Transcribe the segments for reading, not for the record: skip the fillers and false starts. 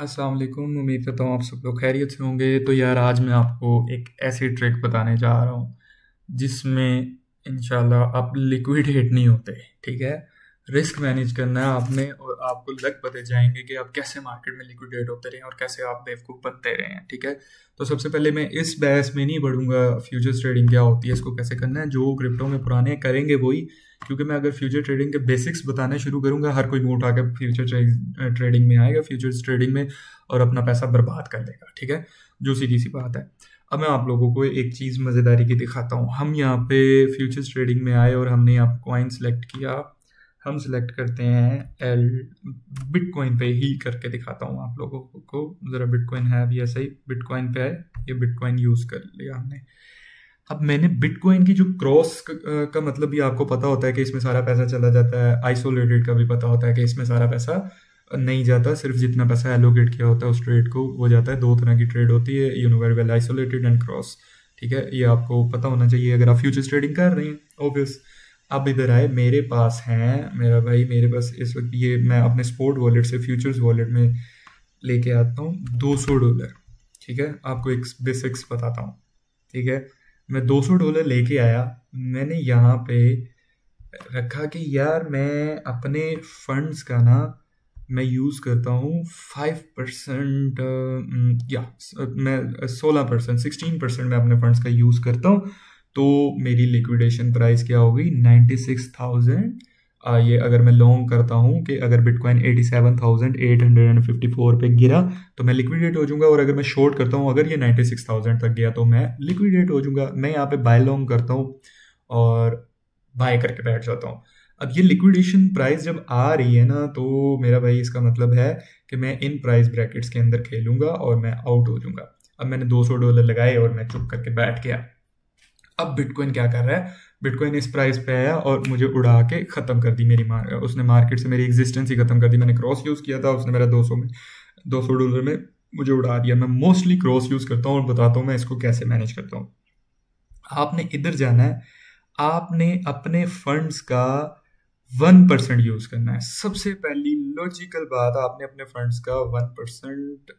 अस्सलाम वालेकुम। उम्मीद करता हूँ आप सब लोग खैरियत से होंगे। तो यार आज मैं आपको एक ऐसी ट्रिक बताने जा रहा हूँ जिसमें इंशाल्लाह आप लिक्विडेट नहीं होते। ठीक है, रिस्क मैनेज करना है आपने और आपको लग पते जाएंगे कि आप कैसे मार्केट में लिक्विडेट होते रहे और कैसे आप बेवकूफ़ बनते रहे हैं। ठीक है, तो सबसे पहले मैं इस बहस में नहीं बढ़ूंगा फ्यूचर्स ट्रेडिंग क्या होती है, इसको कैसे करना है। जो क्रिप्टो में पुराने करेंगे वही, क्योंकि मैं अगर फ्यूचर ट्रेडिंग के बेसिक्स बताने शुरू करूंगा हर कोई मुंह उठा के फ्यूचर ट्रेडिंग में आएगा, फ्यूचर्स ट्रेडिंग में, और अपना पैसा बर्बाद कर देगा। ठीक है, जो सीधी सी बात है। अब मैं आप लोगों को एक चीज़ मज़ेदारी की दिखाता हूँ। हम यहाँ पे फ्यूचर्स ट्रेडिंग में आए और हमने यहाँ कॉइन सेलेक्ट किया। हम सिलेक्ट करते हैं एल, बिटकॉइन पे ही करके दिखाता हूँ आप लोगों को। ज़रा बिटकॉइन है भी ऐसा ही, बिटकॉइन पे है, ये बिटकॉइन यूज़ कर लिया हमने। अब मैंने बिटकॉइन की जो क्रॉस का मतलब भी आपको पता होता है कि इसमें सारा पैसा चला जाता है। आइसोलेटेड का भी पता होता है कि इसमें सारा पैसा नहीं जाता, सिर्फ जितना पैसा एलोकेट किया होता है उस ट्रेड को वो जाता है। दो तरह की ट्रेड होती है, you know very well, isolated and cross. ठीक है, ये आपको पता होना चाहिए अगर आप फ्यूचर्स ट्रेडिंग कर रहे हैं, ऑब्वियस। अब इधर आए, मेरे पास हैं, मेरा भाई मेरे पास इस वक्त ये मैं अपने स्पोर्ट वॉलेट से फ्यूचर्स वॉलेट में लेके आता हूँ $200। ठीक है, आपको एक बेसिक्स बताता हूँ। ठीक है, मैं $200 लेके आया। मैंने यहाँ पे रखा कि यार मैं अपने फंड्स का ना मैं यूज़ करता हूँ 5%, या मैं 16%, 16% मैं अपने फंड्स का यूज़ करता हूँ। तो मेरी लिक्विडेशन प्राइस क्या होगी? 96,000। ये अगर मैं लॉन्ग करता हूँ कि अगर बिटकॉइन 87,854 पे गिरा तो मैं लिक्विडेट हो जाऊंगा, और अगर मैं शॉर्ट करता हूँ अगर ये 96,000 तक गया तो मैं लिक्विडेट हो जाऊंगा। मैं यहाँ पे बाय लॉन्ग करता हूँ और बाय करके बैठ जाता हूँ। अब ये लिक्विडेशन प्राइस जब आ रही है ना, तो मेरा भाई इसका मतलब है कि मैं इन प्राइस ब्रैकेट्स के अंदर खेलूंगा और मैं आउट हो जाऊंगा। अब मैंने $200 लगाए और मैं चुप करके बैठ गया। अब बिटकॉइन क्या कर रहा है? बिटकॉइन इस प्राइस पे आया और मुझे उड़ा के ख़त्म कर दी मेरी उसने मार्केट से मेरी एग्जिस्टेंस ही ख़त्म कर दी। मैंने क्रॉस यूज़ किया था, उसने मेरा $200 में मुझे उड़ा दिया। मैं मोस्टली क्रॉस यूज़ करता हूँ और बताता हूँ मैं इसको कैसे मैनेज करता हूँ। आपने इधर जाना है, आपने अपने फंड्स का 1% यूज़ करना है। सबसे पहली लॉजिकल बात, आपने अपने फंड्स का 1%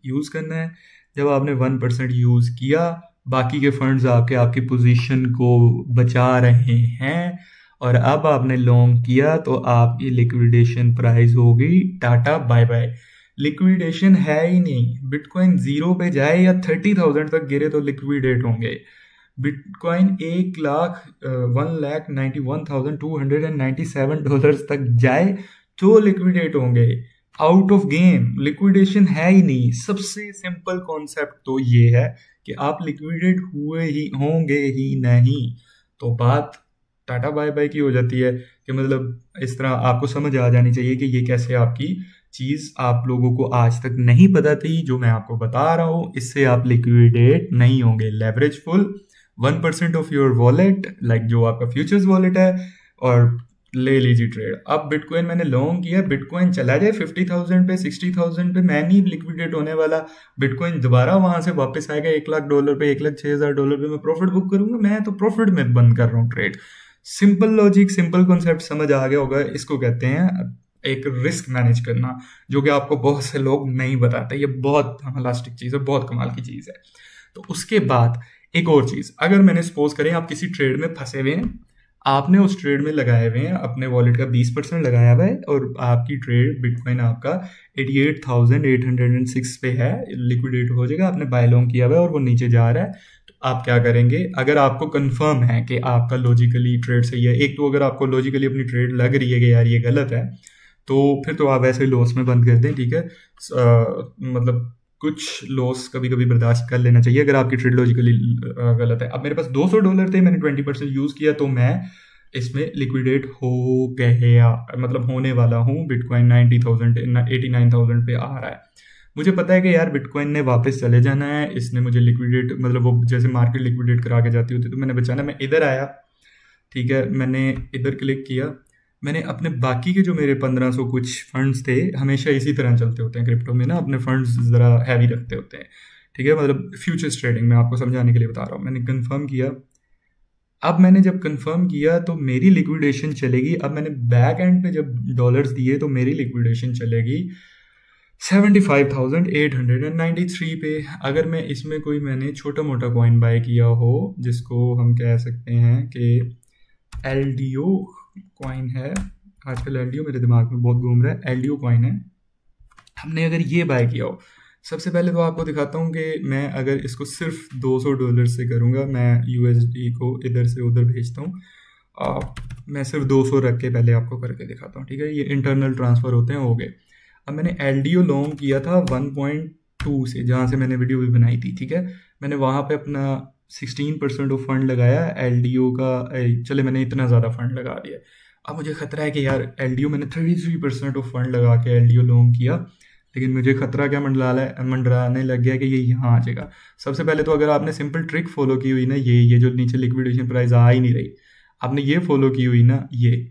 यूज़ करना है। जब आपने 1% यूज़ किया, बाकी के फंड्स आपके आपकी पोजीशन को बचा रहे हैं, और अब आपने लॉन्ग किया तो आपकी लिक्विडेशन प्राइस होगी टाटा बाय बाय। लिक्विडेशन है ही नहीं। बिटकॉइन 0 पे जाए या 30,000 तक गिरे तो लिक्विडेट होंगे। बिटकॉइन 1,91,297 तक जाए तो लिक्विडेट होंगे। आउट ऑफ गेम, लिक्विडेशन है ही नहीं। सबसे सिंपल कॉन्सेप्ट तो ये है कि आप लिक्विडेट हुए ही होंगे ही नहीं, तो बात टाटा बाय बाय की हो जाती है। कि मतलब इस तरह आपको समझ आ जानी चाहिए कि ये कैसे आपकी चीज़ आप लोगों को आज तक नहीं पता थी, जो मैं आपको बता रहा हूँ। इससे आप लिक्विडेट नहीं होंगे। लेवरेजफुल 1% ऑफ योर वॉलेट, लाइक जो आपका फ्यूचर्स वॉलेट है, और ले लीजिए ट्रेड। अब बिटकॉइन मैंने लॉन्ग किया, बिटकॉइन चला जाए 50,000 पे, 60,000 पे, मैं नहीं लिक्विडेट होने वाला। बिटकॉइन दोबारा वहां से वापस आएगा $1,00,000 पे, $1,06,000 पे, मैं प्रॉफिट बुक करूंगा। मैं तो प्रॉफिट में बंद कर रहा हूँ trade. Simple logic, simple concept समझ आ गया होगा। इसको कहते हैं एक रिस्क मैनेज करना, जो कि आपको बहुत से लोग नहीं बताते। ये बहुत इलास्टिक चीज़ है, बहुत कमाल की चीज़ है। तो उसके बाद एक और चीज़, अगर मैंने सपोज करें आप किसी ट्रेड में फंसे हुए हैं, आपने उस ट्रेड में लगाए हुए हैं, अपने वॉलेट का 20% लगाया हुआ है, और आपकी ट्रेड बिटकॉइन आपका 88,806 पे है, लिक्विडेट हो जाएगा। आपने बाय लॉन्ग किया हुआ है और वो नीचे जा रहा है, तो आप क्या करेंगे? अगर आपको कंफर्म है कि आपका लॉजिकली ट्रेड सही है, एक तो अगर आपको लॉजिकली अपनी ट्रेड लग रही है कि यार ये गलत है, तो फिर तो आप वैसे ही लॉस में बंद कर दें। ठीक है, मतलब कुछ लॉस कभी कभी बर्दाश्त कर लेना चाहिए अगर आपकी ट्रेड लॉजिकली गलत है। अब मेरे पास $200 थे, मैंने 20% यूज़ किया, तो मैं इसमें लिक्विडेट हो गया, मतलब होने वाला हूँ। बिटकॉइन 90,000 89,000 पे आ रहा है। मुझे पता है कि यार बिटकॉइन ने वापस चले जाना है, इसने मुझे लिक्विडेट, मतलब वो जैसे मार्केट लिक्विडेट करा के जाती होती, तो मैंने बचाना। मैं इधर आया, ठीक है, मैंने इधर क्लिक किया। मैंने अपने बाकी के जो मेरे 1500 कुछ फंड्स थे, हमेशा इसी तरह चलते होते हैं क्रिप्टो में ना, अपने फंड्स ज़रा हैवी रखते होते हैं। ठीक है, मतलब फ्यूचर्स ट्रेडिंग में आपको समझाने के लिए बता रहा हूँ। मैंने कंफर्म किया। अब मैंने जब कंफर्म किया तो मेरी लिक्विडेशन चलेगी। अब मैंने बैक एंड पे जब डॉलर्स दिए तो मेरी लिक्विडेशन चलेगी 75,893 पे। अगर मैं इसमें कोई मैंने छोटा मोटा कॉइन बाय किया हो, जिसको हम कह सकते हैं कि LDO कॉइन है, आजकल LDO मेरे दिमाग में बहुत घूम रहा है, LDO कॉइन है, हमने अगर ये बाय किया हो, सबसे पहले तो आपको दिखाता हूँ कि मैं अगर इसको सिर्फ $200 से करूँगा, मैं USD को इधर से उधर भेजता हूँ, मैं सिर्फ 200 रख के पहले आपको करके दिखाता हूँ, ठीक है। ये इंटरनल ट्रांसफ़र होते हैं, हो गए। अब मैंने LDO लॉन्ग किया था 1.2 से, जहाँ से मैंने वीडियो भी बनाई थी, ठीक है। मैंने वहाँ पे अपना 16% ऑफ फंड लगाया LDO का, चले मैंने इतना ज़्यादा फंड लगा दिया। अब मुझे खतरा है कि यार LDO मैंने 33% ऑफ फंड लगा के LDO लॉन्ग किया, लेकिन मुझे खतरा क्या मंडराने लग गया कि ये यहाँ आ जाएगा। सबसे पहले तो अगर आपने सिंपल ट्रिक फॉलो की हुई ना, ये जो नीचे लिक्विडेशन प्राइस आ ही नहीं रही, आपने ये फॉलो की हुई ना, ये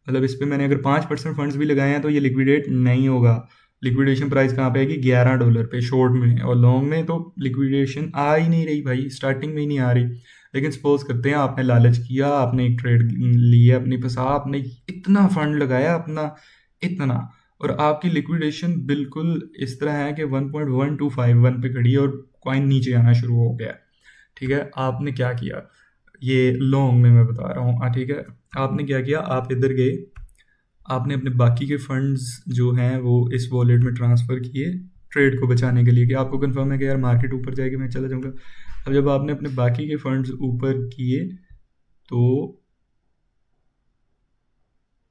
मतलब इस पर मैंने अगर 5% फंड्स भी लगाए हैं तो ये लिक्विडेट नहीं होगा। लिक्विडेशन प्राइस कहाँ पे आएगी? $11 पे शॉर्ट में, और लॉन्ग में तो लिक्विडेशन आ ही नहीं रही भाई, स्टार्टिंग में ही नहीं आ रही। लेकिन सपोज करते हैं आपने लालच किया, आपने एक ट्रेड लिया अपनी फंसा, आपने इतना फंड लगाया अपना इतना, और आपकी लिक्विडेशन बिल्कुल इस तरह है कि 1.1251 पे खड़ी है और कॉइन नीचे आना शुरू हो गया, ठीक है। आपने क्या किया, ये लॉन्ग में मैं बता रहा हूँ, ठीक है। आपने क्या किया, आप इधर गए, आपने अपने बाकी के फंड्स जो हैं वो इस वॉलेट में ट्रांसफ़र किए ट्रेड को बचाने के लिए, कि आपको कंफर्म है कि यार मार्केट ऊपर जाएगी, मैं चला जाऊँगा। अब जब आपने अपने बाकी के फंड्स ऊपर किए, तो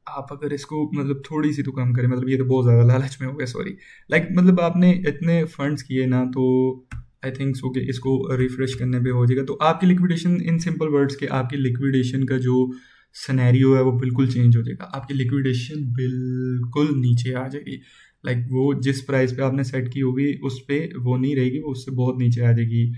आप अगर इसको मतलब थोड़ी सी तो कम करें, मतलब ये तो बहुत ज़्यादा लालच में हो गया, सॉरी, मतलब आपने इतने फंड्स किए ना, तो आई थिंक सो कि इसको रिफ्रेश करने पे हो जाएगा। तो आपकी लिक्विडेशन, इन सिंपल वर्ड्स के, आपकी लिक्विडेशन का जो सिनेरियो है वो बिल्कुल चेंज हो जाएगा। आपकी लिक्विडेशन बिल्कुल नीचे आ जाएगी, वो जिस प्राइस पे आपने सेट की होगी उस पर वो नहीं रहेगी, वो उससे बहुत नीचे आ जाएगी।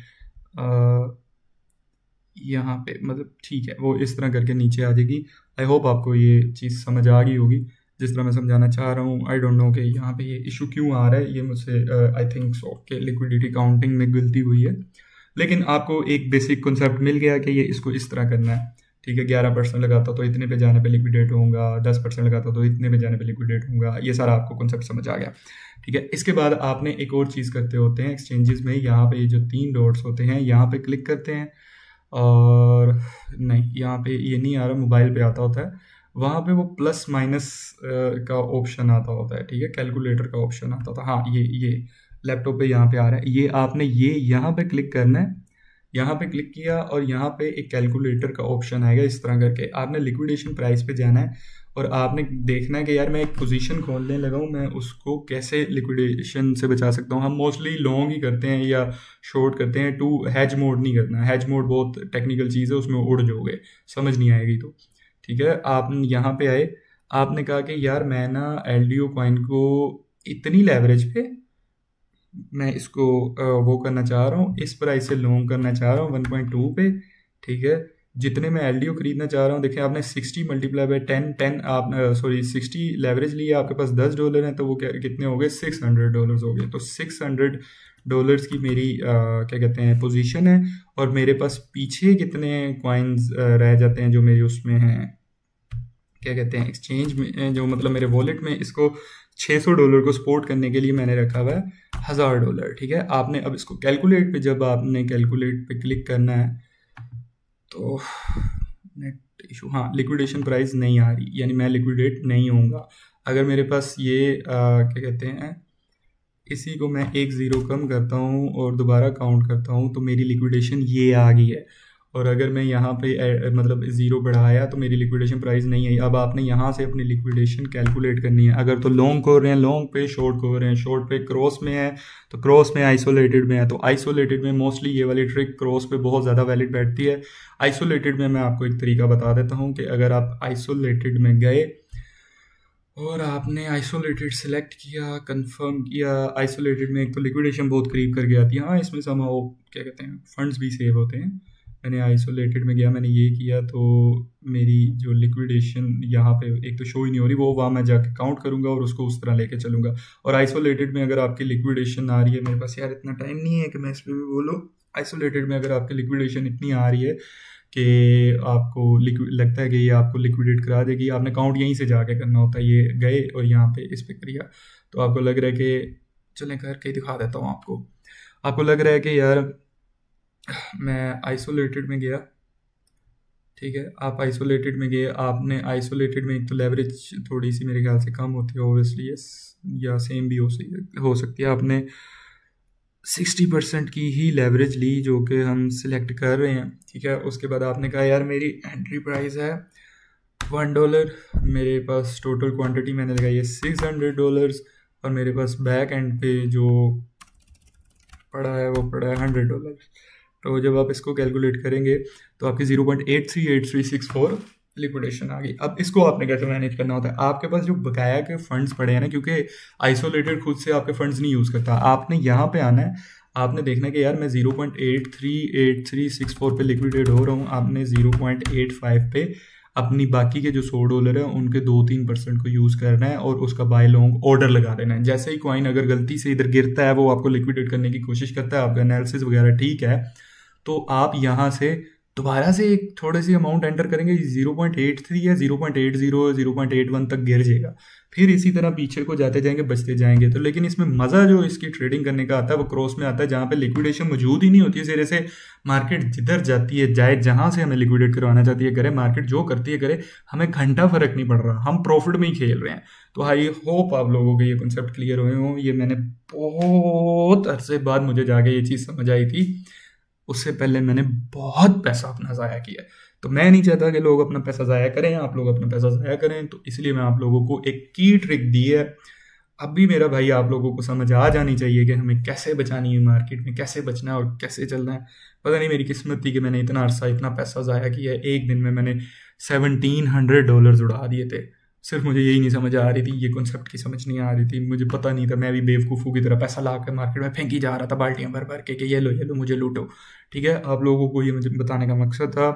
यहाँ पे मतलब ठीक है, वो इस तरह करके नीचे आ जाएगी। आई होप आपको ये चीज़ समझ आ गई होगी जिस तरह मैं समझाना चाह रहा हूँ। आई डोंट नो कि यहाँ पे ये इशू क्यों आ रहा है, ये मुझसे आई थिंक सो कि लिक्विडिटी काउंटिंग में गलती हुई है, लेकिन आपको एक बेसिक कॉन्सेप्ट मिल गया कि ये इसको इस तरह करना है, ठीक है। 11% लगाता तो इतने पे जाने पे लिक्विडेट होऊंगा, 10% लगाता तो इतने पे जाने पे लिक्विडेट होऊंगा, ये सारा आपको कॉन्सेप्ट समझ आ गया, ठीक है। इसके बाद आपने एक और चीज़ करते होते हैं एक्सचेंजेस में, यहाँ पे ये जो 3 डॉट्स होते हैं यहाँ पे क्लिक करते हैं, और नहीं यहाँ पे ये नहीं आ रहा, मोबाइल पे आता होता है, वहाँ पे वो प्लस माइनस का ऑप्शन आता होता है, ठीक है, कैलकुलेटर का ऑप्शन आता होता है। हाँ, ये लैपटॉप पे यहाँ पे आ रहा है, ये आपने ये यहाँ पे क्लिक करना है, यहाँ पे क्लिक किया और यहाँ पे एक कैलकुलेटर का ऑप्शन आएगा, इस तरह करके आपने लिक्विडेशन प्राइस पे जाना है और आपने देखना है कि यार मैं एक पोजीशन खोलने लगा हूँ, मैं उसको कैसे लिक्विडेशन से बचा सकता हूँ। हम मोस्टली लॉन्ग ही करते हैं या शॉर्ट करते हैं, टू हैज मोड नहीं करना। हैज मोड बहुत टेक्निकल चीज़ है, उसमें उड़ जाओगे, समझ नहीं आएगी। तो ठीक है, आप यहाँ पे आए, आपने कहा कि यार मैं ना LDO कॉइन को इतनी लेवरेज पे मैं इसको वो करना चाह रहा हूँ, इस प्राइस से लॉन्ग करना चाह रहा हूँ 1.2 पे, ठीक है। जितने में LDO खरीदना चाह रहा हूँ, देखिए आपने 60 मल्टीप्लाई बाय 10 आप सॉरी 60 लेवरेज लिया, आपके पास $10 हैं, तो वो कितने हो गए? $600 हो गए। तो $600 की मेरी क्या कहते हैं पोजीशन है, और मेरे पास पीछे कितने कॉइन्स रह जाते हैं जो मेरे उसमें हैं, क्या कहते हैं एक्सचेंज में, जो मतलब मेरे वॉलेट में, इसको $600 को सपोर्ट करने के लिए मैंने रखा हुआ है $1000, ठीक है। आपने अब इसको कैलकुलेट पे, जब आपने कैलकुलेट पे क्लिक करना है तो नेट इशू, हाँ, लिक्विडेशन प्राइस नहीं आ रही, यानी मैं लिक्विडेट नहीं होऊंगा। अगर मेरे पास ये क्या कहते हैं, इसी को मैं 1 0 कम करता हूँ और दोबारा काउंट करता हूँ, तो मेरी लिक्विडेशन ये आ गई है। और अगर मैं यहाँ पे मतलब 0 बढ़ाया तो मेरी लिक्विडेशन प्राइस नहीं आई। अब आपने यहाँ से अपनी लिक्विडेशन कैलकुलेट करनी है। अगर तो लॉन्ग को रहे हैं लॉन्ग पे, शॉर्ट को रहे हैं शॉर्ट पे, क्रॉस में है तो क्रॉस में, आइसोलेटेड में है तो आइसोलेटेड में। मोस्टली ये वाली ट्रिक क्रॉस पे बहुत ज़्यादा वैलिड बैठती है। आइसोलेटेड में मैं आपको एक तरीका बता देता हूँ कि अगर आप आइसोलेटेड में गए और आपने आइसोलेटेड सेलेक्ट किया, कंफर्म किया, आइसोलेटेड में एक तो लिक्विडेशन बहुत करीब करके आती है, हाँ इसमें समाओ क्या कहते हैं फंड्स भी सेव होते हैं। मैंने आइसोलेटेड में गया, मैंने ये किया, तो मेरी जो लिक्विडेशन यहाँ पे एक तो शो ही नहीं हो रही, वो वहाँ मैं जाके काउंट करूँगा और उसको उस तरह लेके चलूँगा। और आइसोलेटेड में अगर आपकी लिक्विडेशन आ रही है, मेरे पास यार इतना टाइम नहीं है कि मैं इस पर भी बोलूँ, आइसोलेटेड में अगर आपकी लिक्विडेशन इतनी आ रही है कि आपको लगता है कि ये आपको लिक्विडेट करा देगी, आपने काउंट यहीं से जाके करना होता है। ये गए और यहाँ पे इस पे किया तो आपको लग रहा है कि चलें करके ही दिखा देता हूँ आपको। आपको लग रहा है कि यार मैं आइसोलेटेड में गया, ठीक है, आप आइसोलेटेड में गए, आपने आइसोलेटेड में एक तो लेवरेज थोड़ी सी मेरे ख्याल से कम होती है ओब्वियसली, या सेम भी हो सकती है। आपने 60% की ही लेवरेज ली जो कि हम सिलेक्ट कर रहे हैं, ठीक है। उसके बाद आपने कहा यार मेरी एंट्री प्राइस है $1, मेरे पास टोटल क्वांटिटी मैंने लगाई है $600, और मेरे पास बैक एंड पे जो पड़ा है वो पड़ा है $100। तो जब आप इसको कैलकुलेट करेंगे तो आपकी 0.838364 लिक्विडेशन आ गई। अब इसको आपने कैसे मैनेज करना होता है, आपके पास जो बकाया के फंड्स पड़े हैं ना, क्योंकि आइसोलेटेड खुद से आपके फंड्स नहीं यूज़ करता, आपने यहाँ पे आना है, आपने देखना है कि यार मैं 0.838364 पे लिक्विडेट हो रहा हूँ, आपने 0.85 पे अपनी बाकी के जो $100 है उनके 2-3% को यूज़ करना है और उसका बाय लॉन्ग ऑर्डर लगा देना है। जैसे ही कॉइन अगर गलती से इधर गिरता है, वो आपको लिक्विडेट करने की कोशिश करता है, आपका एनालिसिस वगैरह ठीक है, तो आप यहाँ से दोबारा से एक थोड़ी सी अमाउंट एंटर करेंगे, 0.83 या 0.80 0.81 तक गिर जाएगा, फिर इसी तरह पीछे को जाते जाएंगे, बचते जाएंगे। तो लेकिन इसमें मज़ा जो इसकी ट्रेडिंग करने का आता है वो क्रॉस में आता है, जहाँ पे लिक्विडेशन मौजूद ही नहीं होती है सिरे से। मार्केट जिधर जाती है जाए, जहाँ से हमें लिक्विडेट करवाना चाहती है करे, मार्केट जो करती है करे, हमें घंटा फर्क नहीं पड़ रहा, हम प्रॉफिट में ही खेल रहे हैं। तो आई होप आप लोगों को ये कॉन्सेप्ट क्लियर हुए हों। ये मैंने बहुत अरसे बाद मुझे जाके ये चीज़ समझ आई थी, उससे पहले मैंने बहुत पैसा अपना ज़ाया किया है। तो मैं नहीं चाहता कि लोग अपना पैसा ज़ाया करें, आप लोग अपना पैसा ज़ाया करें, तो इसलिए मैं आप लोगों को एक की ट्रिक दी है। अब भी मेरा भाई आप लोगों को समझ आ जानी चाहिए कि हमें कैसे बचानी है, मार्केट में कैसे बचना है और कैसे चलना है। पता नहीं मेरी किस्मत थी कि मैंने इतना अरसा इतना पैसा ज़ाया किया है। एक दिन में मैंने $1700 उड़ा दिए थे, सिर्फ मुझे यही नहीं समझ आ रही थी, ये कॉन्सेप्ट की समझ नहीं आ रही थी, मुझे पता नहीं था। मैं भी बेवकूफ़ों की तरह पैसा ला कर मार्केट में फेंकी जा रहा था बाल्टियाँ भर भर के कि ये लो मुझे लूटो, ठीक है। आप लोगों को ये मुझे बताने का मकसद था,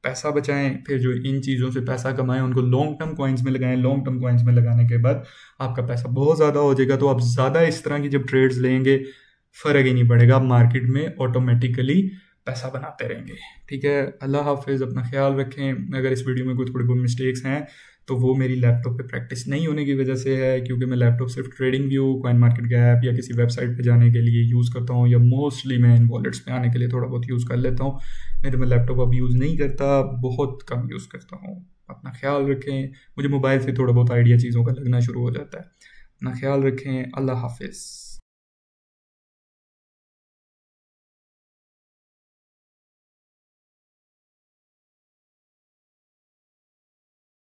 पैसा बचाएं, फिर जो इन चीज़ों से पैसा कमाएं उनको लॉन्ग टर्म कॉइन्स में लगाएं। लॉन्ग टर्म कॉइन्स में लगाने के बाद आपका पैसा बहुत ज़्यादा हो जाएगा, तो आप ज़्यादा इस तरह की जब ट्रेड्स लेंगे फ़र्क ही नहीं पड़ेगा, आप मार्केट में ऑटोमेटिकली पैसा बनाते रहेंगे, ठीक है। अल्लाह हाफिज़, अपना ख्याल रखें। अगर इस वीडियो में कोई थोड़ी बहुत मिस्टेक्स हैं तो वो मेरी लैपटॉप पे प्रैक्टिस नहीं होने की वजह से है, क्योंकि मैं लैपटॉप सिर्फ trading view, coin market gap या किसी वेबसाइट पे जाने के लिए यूज़ करता हूँ, या मोस्टली मैं इन वॉलेट्स पे आने के लिए थोड़ा बहुत यूज़ कर लेता हूँ। नहीं तो मैं लैपटॉप अब यूज़ नहीं करता, बहुत कम यूज़ करता हूँ। अपना ख्याल रखें, मुझे मोबाइल से थोड़ा बहुत आइडिया चीज़ों का लगना शुरू हो जाता है। अपना ख्याल रखें, अल्लाह हाफिज़।